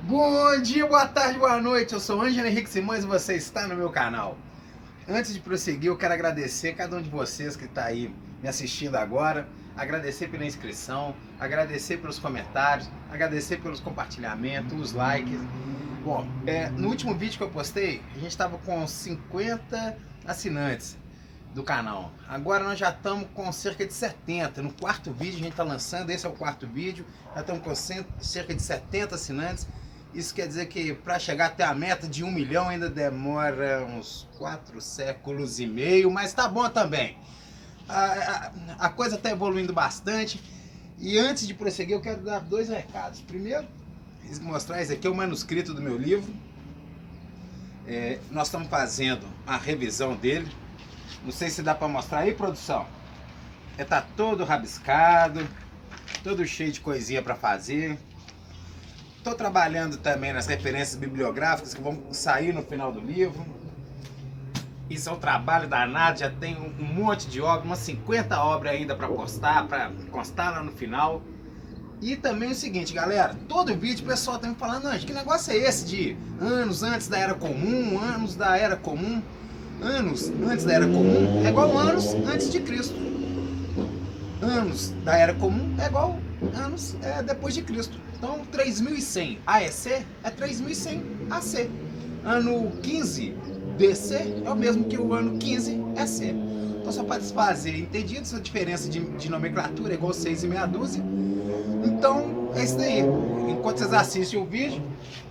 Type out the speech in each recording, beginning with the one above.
Bom dia, boa tarde, boa noite. Eu sou Ângelo Henrique Simões e você está no meu canal. Antes de prosseguir, eu quero agradecer a cada um de vocês que está aí me assistindo agora, agradecer pela inscrição, agradecer pelos comentários, agradecer pelos compartilhamentos, os likes. Bom, no último vídeo que eu postei, a gente estava com 50 assinantes do canal. Agora nós já estamos com cerca de 70. No quarto vídeo a gente está lançando, esse é o quarto vídeo, já estamos com cerca de 70 assinantes. Isso quer dizer que para chegar até a meta de 1 milhão ainda demora uns 4 séculos e meio, mas tá bom também. A coisa está evoluindo bastante. E antes de prosseguir, eu quero dar 2 recados. Primeiro, mostrar esse aqui é o manuscrito do meu livro. Nós estamos fazendo a revisão dele. Não sei se dá para mostrar aí, produção. Tá todo rabiscado, todo cheio de coisinha para fazer. Estou trabalhando também nas referências bibliográficas que vão sair no final do livro. Isso é um trabalho danado, já tem um monte de obras, umas 50 obras ainda para postar, para constar lá no final. E também o seguinte, galera, todo vídeo o pessoal está me falando, Anjo, que negócio é esse de anos antes da Era Comum, anos da Era Comum? Anos antes da Era Comum é igual anos antes de Cristo. Anos da Era Comum é igual anos depois de Cristo. Então 3100 AEC é 3100 AC. Ano 15 DC é o mesmo que o ano 15 EC. Então só para fazer entendido, essa diferença de nomenclatura é igual 6 e meia dúzia. Então é isso daí. Enquanto vocês assistem o vídeo,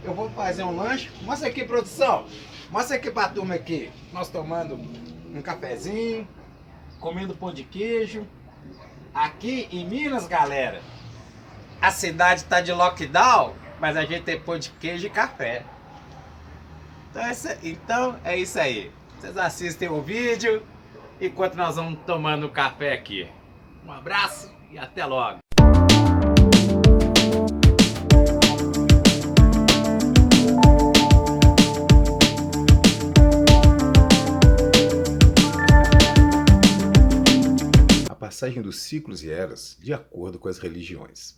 eu vou fazer um lanche. Mostra aqui, produção. Mostra aqui pra turma aqui. Nós tomando um cafezinho, comendo pão de queijo. Aqui em Minas, galera, a cidade tá de lockdown, mas a gente tem pão de queijo e café. Então é isso aí. Vocês assistem o vídeo enquanto nós vamos tomando um café aqui. Um abraço e até logo. Passagem dos ciclos e eras de acordo com as religiões.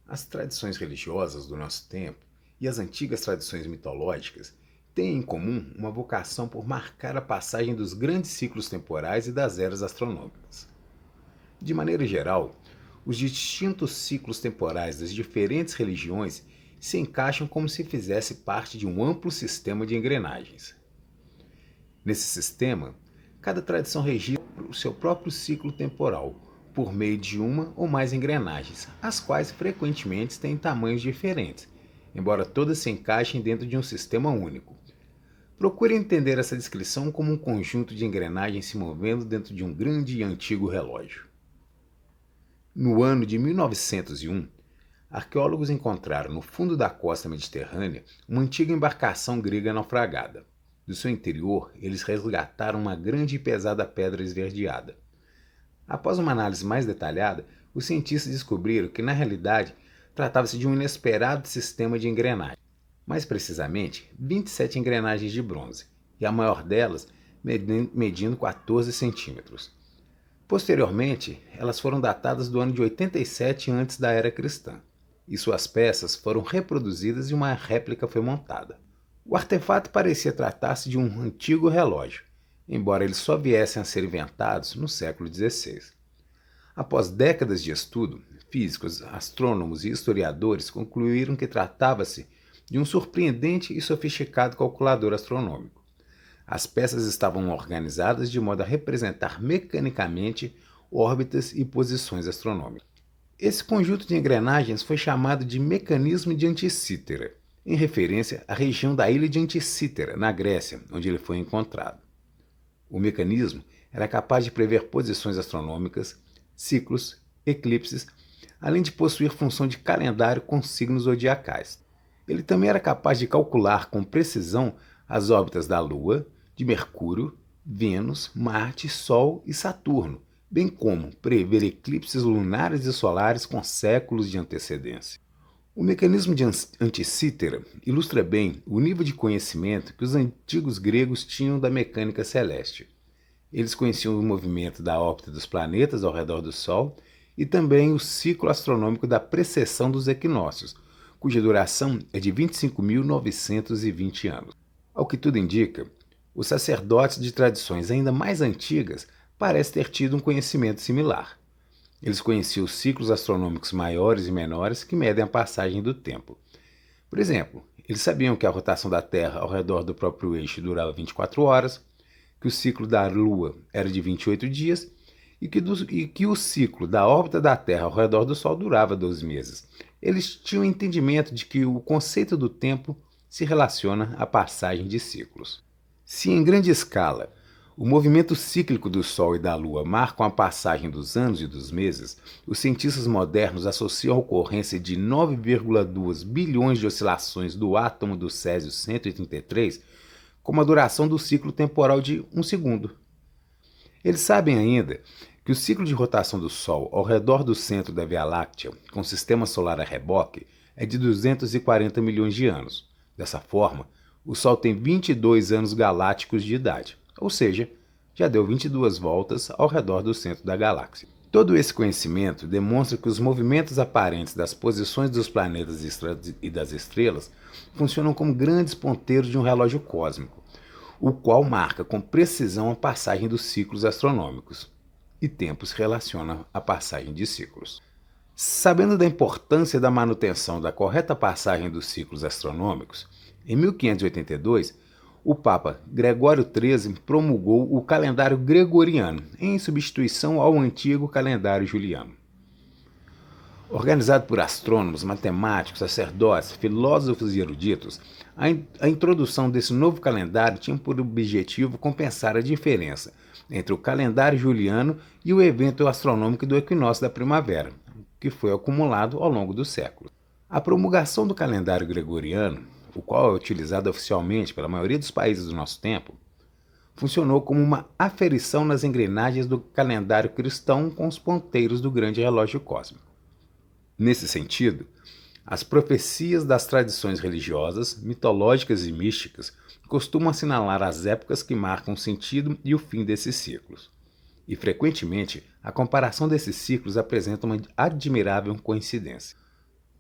As tradições religiosas do nosso tempo e as antigas tradições mitológicas têm em comum uma vocação por marcar a passagem dos grandes ciclos temporais e das eras astronômicas. De maneira geral, os distintos ciclos temporais das diferentes religiões se encaixam como se fizesse parte de um amplo sistema de engrenagens. Nesse sistema, cada tradição registra o seu próprio ciclo temporal, por meio de uma ou mais engrenagens, as quais frequentemente têm tamanhos diferentes, embora todas se encaixem dentro de um sistema único. Procure entender essa descrição como um conjunto de engrenagens se movendo dentro de um grande e antigo relógio. No ano de 1901, arqueólogos encontraram no fundo da costa mediterrânea uma antiga embarcação grega naufragada. Do seu interior, eles resgataram uma grande e pesada pedra esverdeada. Após uma análise mais detalhada, os cientistas descobriram que, na realidade, tratava-se de um inesperado sistema de engrenagens. Mais precisamente, 27 engrenagens de bronze, e a maior delas medindo 14 centímetros. Posteriormente, elas foram datadas do ano de 87 antes da Era Cristã, e suas peças foram reproduzidas e uma réplica foi montada. O artefato parecia tratar-se de um antigo relógio, embora eles só viessem a ser inventados no século XVI. Após décadas de estudo, físicos, astrônomos e historiadores concluíram que tratava-se de um surpreendente e sofisticado calculador astronômico. As peças estavam organizadas de modo a representar mecanicamente órbitas e posições astronômicas. Esse conjunto de engrenagens foi chamado de mecanismo de Anticítera, em referência à região da ilha de Anticítera, na Grécia, onde ele foi encontrado. O mecanismo era capaz de prever posições astronômicas, ciclos, eclipses, além de possuir função de calendário com signos zodiacais. Ele também era capaz de calcular com precisão as órbitas da Lua, de Mercúrio, Vênus, Marte, Sol e Saturno, bem como prever eclipses lunares e solares com séculos de antecedência. O mecanismo de Anticítera ilustra bem o nível de conhecimento que os antigos gregos tinham da mecânica celeste. Eles conheciam o movimento da órbita dos planetas ao redor do Sol e também o ciclo astronômico da precessão dos equinócios, cuja duração é de 25.920 anos. Ao que tudo indica, os sacerdotes de tradições ainda mais antigas parecem ter tido um conhecimento similar. Eles conheciam os ciclos astronômicos maiores e menores que medem a passagem do tempo. Por exemplo, eles sabiam que a rotação da Terra ao redor do próprio eixo durava 24 horas, que o ciclo da Lua era de 28 dias e que o ciclo da órbita da Terra ao redor do Sol durava 12 meses. Eles tinham entendimento de que o conceito do tempo se relaciona à passagem de ciclos. Se em grande escala o movimento cíclico do Sol e da Lua marcam a passagem dos anos e dos meses, os cientistas modernos associam a ocorrência de 9,2 bilhões de oscilações do átomo do Césio-133 como a duração do ciclo temporal de um segundo. Eles sabem ainda que o ciclo de rotação do Sol ao redor do centro da Via Láctea, com o sistema solar a reboque, é de 240 milhões de anos. Dessa forma, o Sol tem 22 anos galácticos de idade. Ou seja, já deu 22 voltas ao redor do centro da galáxia. Todo esse conhecimento demonstra que os movimentos aparentes das posições dos planetas e das estrelas funcionam como grandes ponteiros de um relógio cósmico, o qual marca com precisão a passagem dos ciclos astronômicos. E tempo se relaciona à passagem de ciclos. Sabendo da importância da manutenção da correta passagem dos ciclos astronômicos, em 1582, o Papa Gregório XIII promulgou o calendário gregoriano, em substituição ao antigo calendário juliano. Organizado por astrônomos, matemáticos, sacerdotes, filósofos e eruditos, a introdução desse novo calendário tinha por objetivo compensar a diferença entre o calendário juliano e o evento astronômico do equinócio da primavera, que foi acumulado ao longo dos séculos. A promulgação do calendário gregoriano, o qual é utilizado oficialmente pela maioria dos países do nosso tempo, funcionou como uma aferição nas engrenagens do calendário cristão com os ponteiros do grande relógio cósmico. Nesse sentido, as profecias das tradições religiosas, mitológicas e místicas costumam assinalar as épocas que marcam o sentido e o fim desses ciclos. E, frequentemente, a comparação desses ciclos apresenta uma admirável coincidência.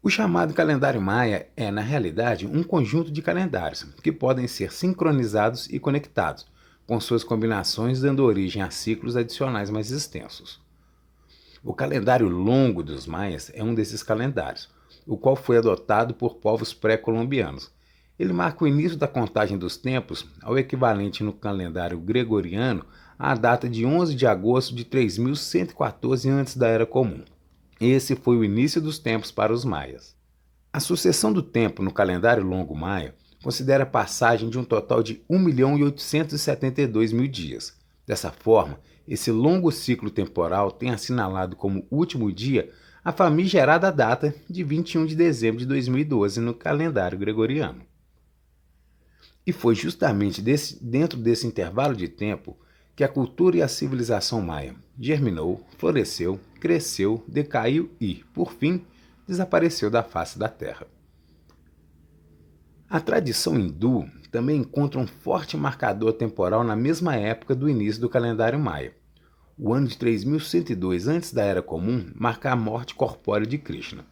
O chamado calendário maia é, na realidade, um conjunto de calendários que podem ser sincronizados e conectados, com suas combinações dando origem a ciclos adicionais mais extensos. O calendário longo dos maias é um desses calendários, o qual foi adotado por povos pré-colombianos. Ele marca o início da contagem dos tempos ao equivalente no calendário gregoriano à data de 11 de agosto de 3114 a.C. da Era Comum. Esse foi o início dos tempos para os maias. A sucessão do tempo no calendário longo maia considera a passagem de um total de 1.872.000 dias. Dessa forma, esse longo ciclo temporal tem assinalado como último dia a famigerada data de 21 de dezembro de 2012 no calendário gregoriano. E foi justamente dentro desse intervalo de tempo que a cultura e a civilização maia germinou, floresceu, cresceu, decaiu e, por fim, desapareceu da face da Terra. A tradição hindu também encontra um forte marcador temporal na mesma época do início do calendário maia. O ano de 3102 antes da Era Comum marca a morte corpórea de Krishna.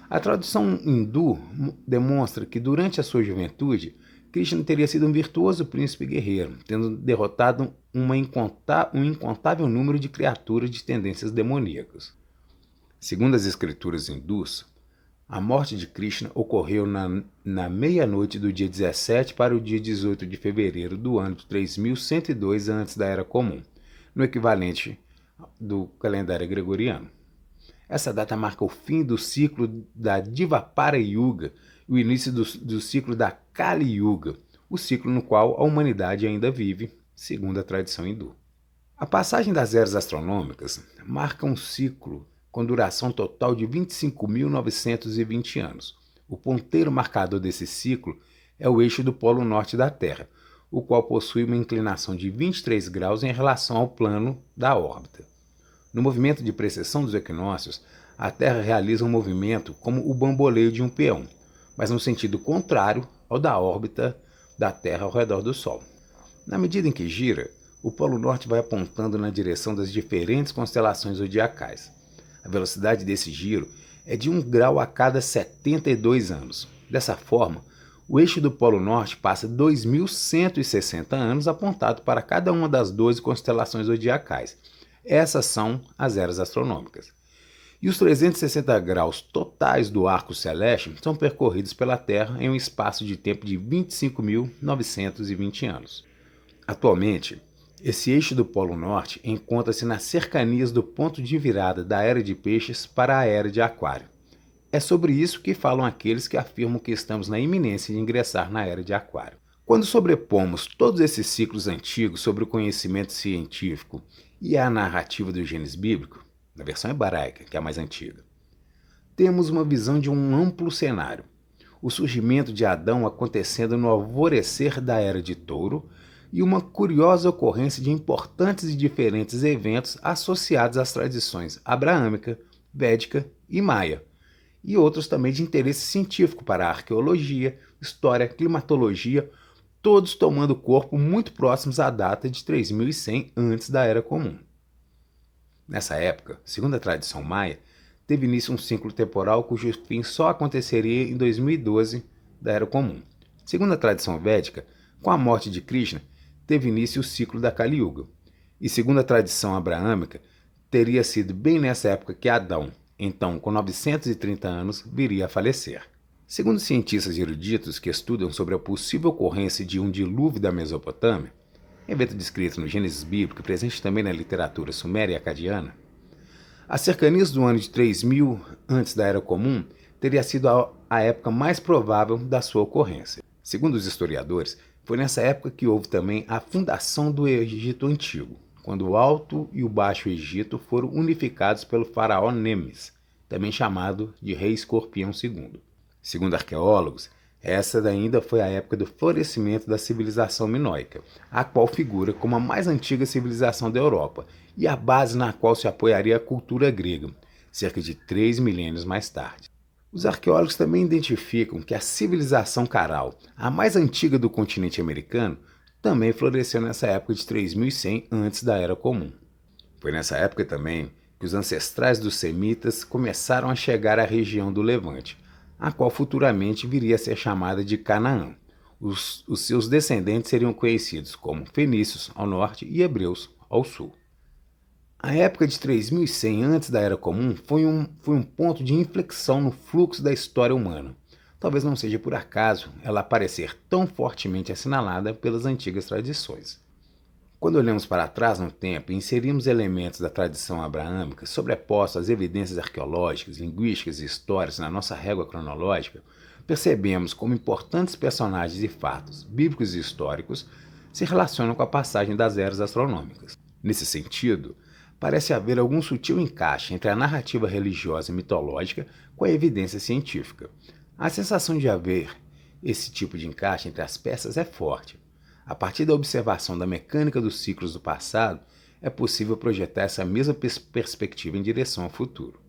A tradição hindu demonstra que durante a sua juventude, Krishna teria sido um virtuoso príncipe guerreiro, tendo derrotado um incontável número de criaturas de tendências demoníacas. Segundo as escrituras hindus, a morte de Krishna ocorreu na meia-noite do dia 17 para o dia 18 de fevereiro do ano de 3102 antes da Era Comum, no equivalente do calendário gregoriano. Essa data marca o fim do ciclo da Dvapara Yuga e o início do ciclo da Kali Yuga, o ciclo no qual a humanidade ainda vive, segundo a tradição hindu. A passagem das eras astronômicas marca um ciclo com duração total de 25.920 anos. O ponteiro marcador desse ciclo é o eixo do Polo Norte da Terra, o qual possui uma inclinação de 23 graus em relação ao plano da órbita. No movimento de precessão dos equinócios, a Terra realiza um movimento como o bamboleio de um peão, mas no sentido contrário ao da órbita da Terra ao redor do Sol. Na medida em que gira, o Polo Norte vai apontando na direção das diferentes constelações zodiacais. A velocidade desse giro é de 1 grau a cada 72 anos. Dessa forma, o eixo do Polo Norte passa 2.160 anos apontado para cada uma das 12 constelações zodiacais. Essas são as eras astronômicas. E os 360 graus totais do arco celeste são percorridos pela Terra em um espaço de tempo de 25.920 anos. Atualmente, esse eixo do Polo Norte encontra-se nas cercanias do ponto de virada da Era de Peixes para a Era de Aquário. É sobre isso que falam aqueles que afirmam que estamos na iminência de ingressar na Era de Aquário. Quando sobrepomos todos esses ciclos antigos sobre o conhecimento científico e a narrativa do Gênesis bíblico, na versão hebraica, que é a mais antiga, temos uma visão de um amplo cenário. O surgimento de Adão acontecendo no alvorecer da Era de Touro e uma curiosa ocorrência de importantes e diferentes eventos associados às tradições abraâmica, védica e maia, e outros também de interesse científico para a arqueologia, história, climatologia, todos tomando corpo muito próximos à data de 3100 antes da Era Comum. Nessa época, segundo a tradição maia, teve início um ciclo temporal cujo fim só aconteceria em 2012 da Era Comum. Segundo a tradição védica, com a morte de Krishna, teve início o ciclo da Kali Yuga. E segundo a tradição abraâmica, teria sido bem nessa época que Adão, então com 930 anos, viria a falecer. Segundo cientistas eruditos que estudam sobre a possível ocorrência de um dilúvio da Mesopotâmia, evento descrito no Gênesis bíblico e presente também na literatura suméria e acadiana, as cercanias do ano de 3000 antes da Era Comum teria sido a época mais provável da sua ocorrência. Segundo os historiadores, foi nessa época que houve também a fundação do Egito Antigo, quando o Alto e o Baixo Egito foram unificados pelo faraó Nemes, também chamado de Rei Escorpião II. Segundo arqueólogos, essa ainda foi a época do florescimento da civilização minoica, a qual figura como a mais antiga civilização da Europa e a base na qual se apoiaria a cultura grega, cerca de 3 milênios mais tarde. Os arqueólogos também identificam que a civilização Caral, a mais antiga do continente americano, também floresceu nessa época de 3100 antes da Era Comum. Foi nessa época também que os ancestrais dos semitas começaram a chegar à região do Levante, a qual futuramente viria a ser chamada de Canaã. Os seus descendentes seriam conhecidos como fenícios ao norte e hebreus ao sul. A época de 3100 antes da Era Comum foi um ponto de inflexão no fluxo da história humana. Talvez não seja por acaso ela aparecer tão fortemente assinalada pelas antigas tradições. Quando olhamos para trás no tempo e inserimos elementos da tradição abraâmica sobrepostos às evidências arqueológicas, linguísticas e históricas na nossa régua cronológica, percebemos como importantes personagens e fatos bíblicos e históricos se relacionam com a passagem das eras astronômicas. Nesse sentido, parece haver algum sutil encaixe entre a narrativa religiosa e mitológica com a evidência científica. A sensação de haver esse tipo de encaixe entre as peças é forte. A partir da observação da mecânica dos ciclos do passado, é possível projetar essa mesma perspectiva em direção ao futuro.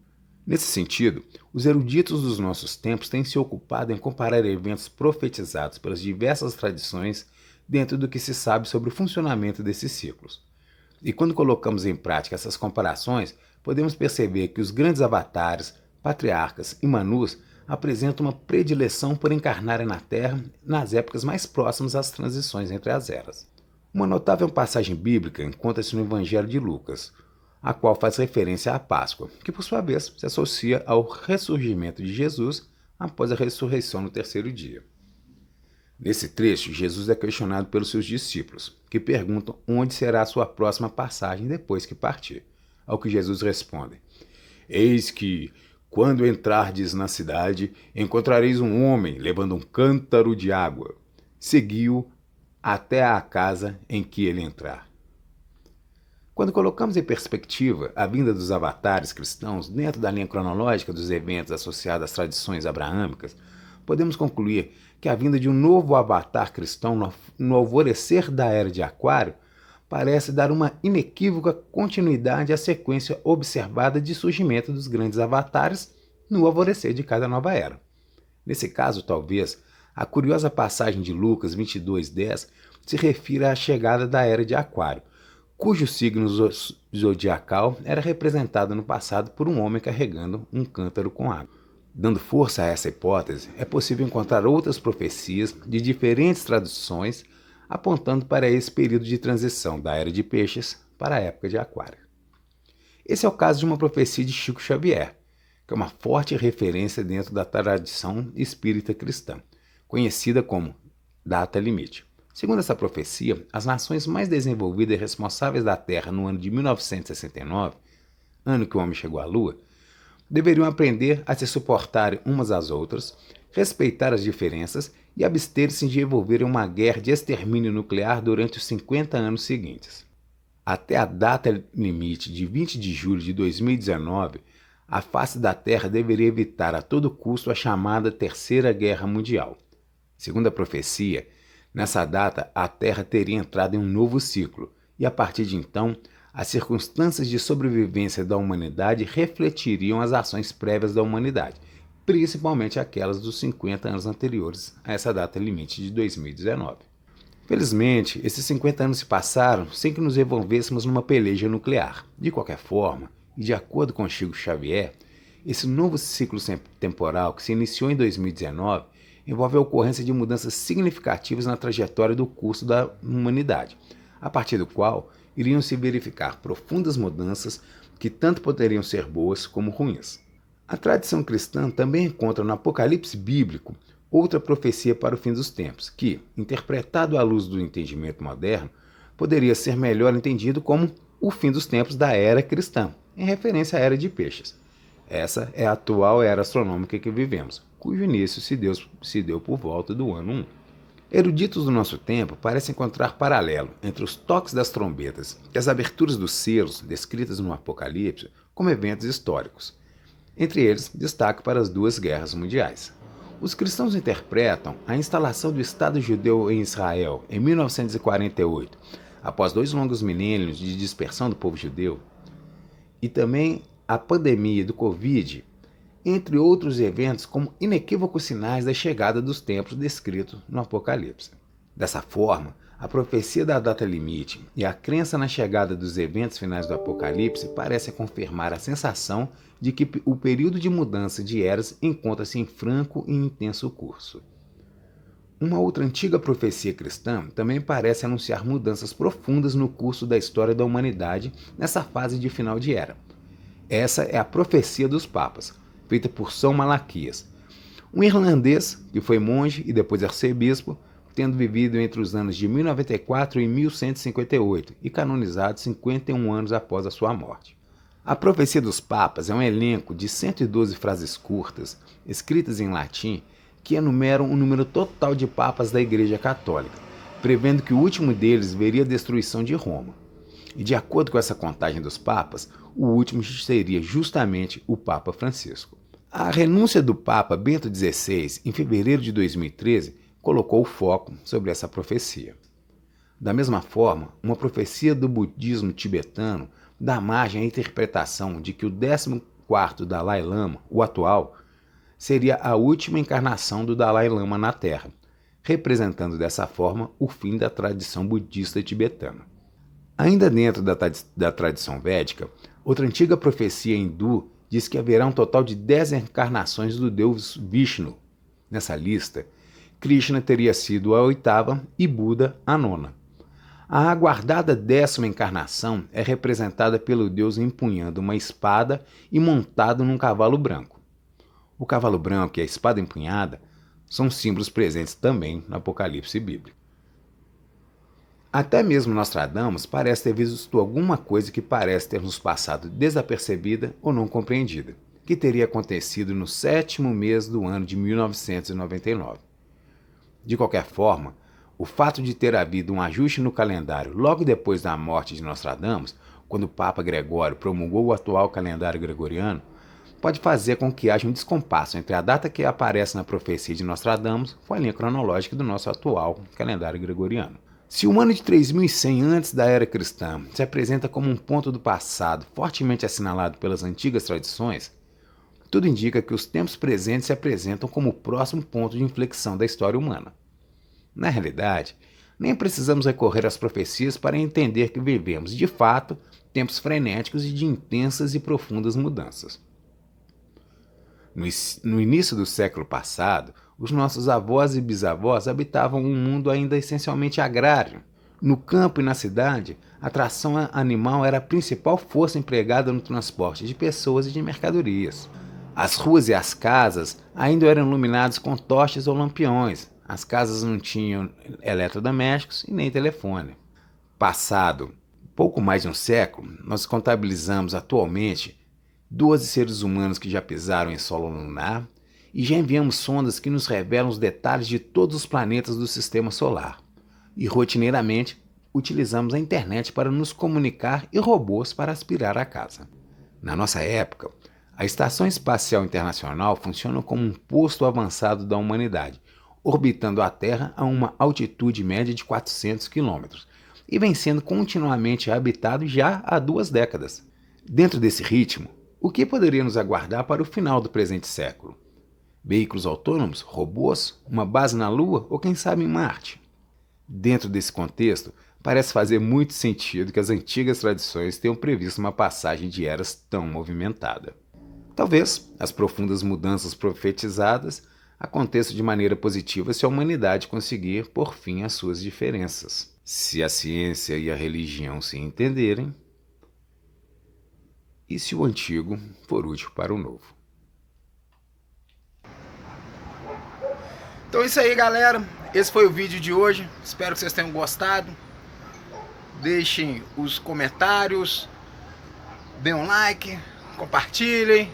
Nesse sentido, os eruditos dos nossos tempos têm se ocupado em comparar eventos profetizados pelas diversas tradições dentro do que se sabe sobre o funcionamento desses ciclos. E quando colocamos em prática essas comparações, podemos perceber que os grandes avatares, patriarcas e manus apresentam uma predileção por encarnarem na Terra nas épocas mais próximas às transições entre as eras. Uma notável passagem bíblica encontra-se no Evangelho de Lucas, a qual faz referência à Páscoa, que por sua vez se associa ao ressurgimento de Jesus após a ressurreição no terceiro dia. Nesse trecho, Jesus é questionado pelos seus discípulos, que perguntam onde será a sua próxima passagem depois que partir. Ao que Jesus responde: Eis que, quando entrardes na cidade, encontrareis um homem levando um cântaro de água. Segui-o até à casa em que ele entrar. Quando colocamos em perspectiva a vinda dos avatares cristãos dentro da linha cronológica dos eventos associados às tradições abraâmicas, podemos concluir que a vinda de um novo avatar cristão no alvorecer da Era de Aquário parece dar uma inequívoca continuidade à sequência observada de surgimento dos grandes avatares no alvorecer de cada nova era. Nesse caso, talvez, a curiosa passagem de Lucas 22:10 se refira à chegada da Era de Aquário, cujo signo zodiacal era representado no passado por um homem carregando um cântaro com água. Dando força a essa hipótese, é possível encontrar outras profecias de diferentes traduções apontando para esse período de transição da Era de Peixes para a época de Aquário. Esse é o caso de uma profecia de Chico Xavier, que é uma forte referência dentro da tradição espírita cristã, conhecida como data limite. Segundo essa profecia, as nações mais desenvolvidas e responsáveis da Terra no ano de 1969, ano que o homem chegou à Lua, deveriam aprender a se suportar umas às outras, respeitar as diferenças e abster-se de envolver em uma guerra de extermínio nuclear durante os 50 anos seguintes. Até a data limite de 20 de julho de 2019, a face da Terra deveria evitar a todo custo a chamada Terceira Guerra Mundial. Segundo a profecia, nessa data a Terra teria entrado em um novo ciclo, e a partir de então, as circunstâncias de sobrevivência da humanidade refletiriam as ações prévias da humanidade, principalmente aquelas dos 50 anos anteriores a essa data limite de 2019. Felizmente, esses 50 anos se passaram sem que nos envolvêssemos numa peleja nuclear. De qualquer forma, e de acordo com Chico Xavier, esse novo ciclo temporal que se iniciou em 2019 envolve a ocorrência de mudanças significativas na trajetória do curso da humanidade, a partir do qual iriam se verificar profundas mudanças que tanto poderiam ser boas como ruins. A tradição cristã também encontra no Apocalipse bíblico outra profecia para o fim dos tempos, que, interpretado à luz do entendimento moderno, poderia ser melhor entendido como o fim dos tempos da era cristã, em referência à Era de Peixes. Essa é a atual era astronômica que vivemos, cujo início se deu por volta do ano 1. Eruditos do nosso tempo parecem encontrar paralelo entre os toques das trombetas e as aberturas dos selos descritas no Apocalipse como eventos históricos. Entre eles, destaque para as duas guerras mundiais. Os cristãos interpretam a instalação do Estado judeu em Israel em 1948, após 2 longos milênios de dispersão do povo judeu, e também a pandemia do Covid, entre outros eventos como inequívocos sinais da chegada dos tempos descritos no Apocalipse. Dessa forma, a profecia da data limite e a crença na chegada dos eventos finais do Apocalipse parecem confirmar a sensação de que o período de mudança de eras encontra-se em franco e intenso curso. Uma outra antiga profecia cristã também parece anunciar mudanças profundas no curso da história da humanidade nessa fase de final de era. Essa é a profecia dos papas, feita por São Malaquias, um irlandês que foi monge e depois arcebispo, tendo vivido entre os anos de 1094 e 1158 e canonizado 51 anos após a sua morte. A profecia dos papas é um elenco de 112 frases curtas, escritas em latim, que enumeram o número total de papas da Igreja Católica, prevendo que o último deles veria a destruição de Roma. E de acordo com essa contagem dos papas, o último seria justamente o Papa Francisco. A renúncia do Papa Bento XVI, em fevereiro de 2013, colocou o foco sobre essa profecia. Da mesma forma, uma profecia do budismo tibetano dá margem à interpretação de que o 14º Dalai Lama, o atual, seria a última encarnação do Dalai Lama na Terra, representando dessa forma o fim da tradição budista tibetana. Ainda dentro da tradição védica, outra antiga profecia hindu diz que haverá um total de 10 encarnações do deus Vishnu. Nessa lista, Krishna teria sido a 8ª e Buda a 9ª. A aguardada 10ª encarnação é representada pelo deus empunhando uma espada e montado num cavalo branco. O cavalo branco e a espada empunhada são símbolos presentes também no Apocalipse bíblico. Até mesmo Nostradamus parece ter visto alguma coisa que parece ter nos passado desapercebida ou não compreendida, que teria acontecido no 7º mês do ano de 1999. De qualquer forma, o fato de ter havido um ajuste no calendário logo depois da morte de Nostradamus, quando o Papa Gregório promulgou o atual calendário gregoriano, pode fazer com que haja um descompasso entre a data que aparece na profecia de Nostradamus com a linha cronológica do nosso atual calendário gregoriano. Se o ano de 3100 antes da era cristã se apresenta como um ponto do passado fortemente assinalado pelas antigas tradições, tudo indica que os tempos presentes se apresentam como o próximo ponto de inflexão da história humana. Na realidade, nem precisamos recorrer às profecias para entender que vivemos, de fato, tempos frenéticos e de intensas e profundas mudanças. No início do século passado, os nossos avós e bisavós habitavam um mundo ainda essencialmente agrário. No campo e na cidade, a tração animal era a principal força empregada no transporte de pessoas e de mercadorias. As ruas e as casas ainda eram iluminadas com tochas ou lampiões. As casas não tinham eletrodomésticos e nem telefone. Passado pouco mais de um século, nós contabilizamos atualmente 12 seres humanos que já pisaram em solo lunar e já enviamos sondas que nos revelam os detalhes de todos os planetas do sistema solar. E rotineiramente utilizamos a internet para nos comunicar e robôs para aspirar a casa. Na nossa época, a Estação Espacial Internacional funciona como um posto avançado da humanidade, orbitando a Terra a uma altitude média de 400 km e vem sendo continuamente habitado já há 2 décadas. Dentro desse ritmo, o que poderia nos aguardar para o final do presente século? Veículos autônomos, robôs, uma base na Lua ou quem sabe em Marte? Dentro desse contexto, parece fazer muito sentido que as antigas tradições tenham previsto uma passagem de eras tão movimentada. Talvez as profundas mudanças profetizadas aconteçam de maneira positiva se a humanidade conseguir pôr fim às suas diferenças. Se a ciência e a religião se entenderem, e se o antigo for útil para o novo. Então é isso aí, galera. Esse foi o vídeo de hoje. Espero que vocês tenham gostado. Deixem os comentários, deem um like, compartilhem.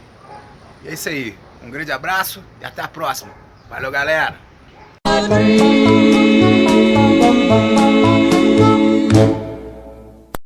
E é isso aí. Um grande abraço e até a próxima. Valeu, galera!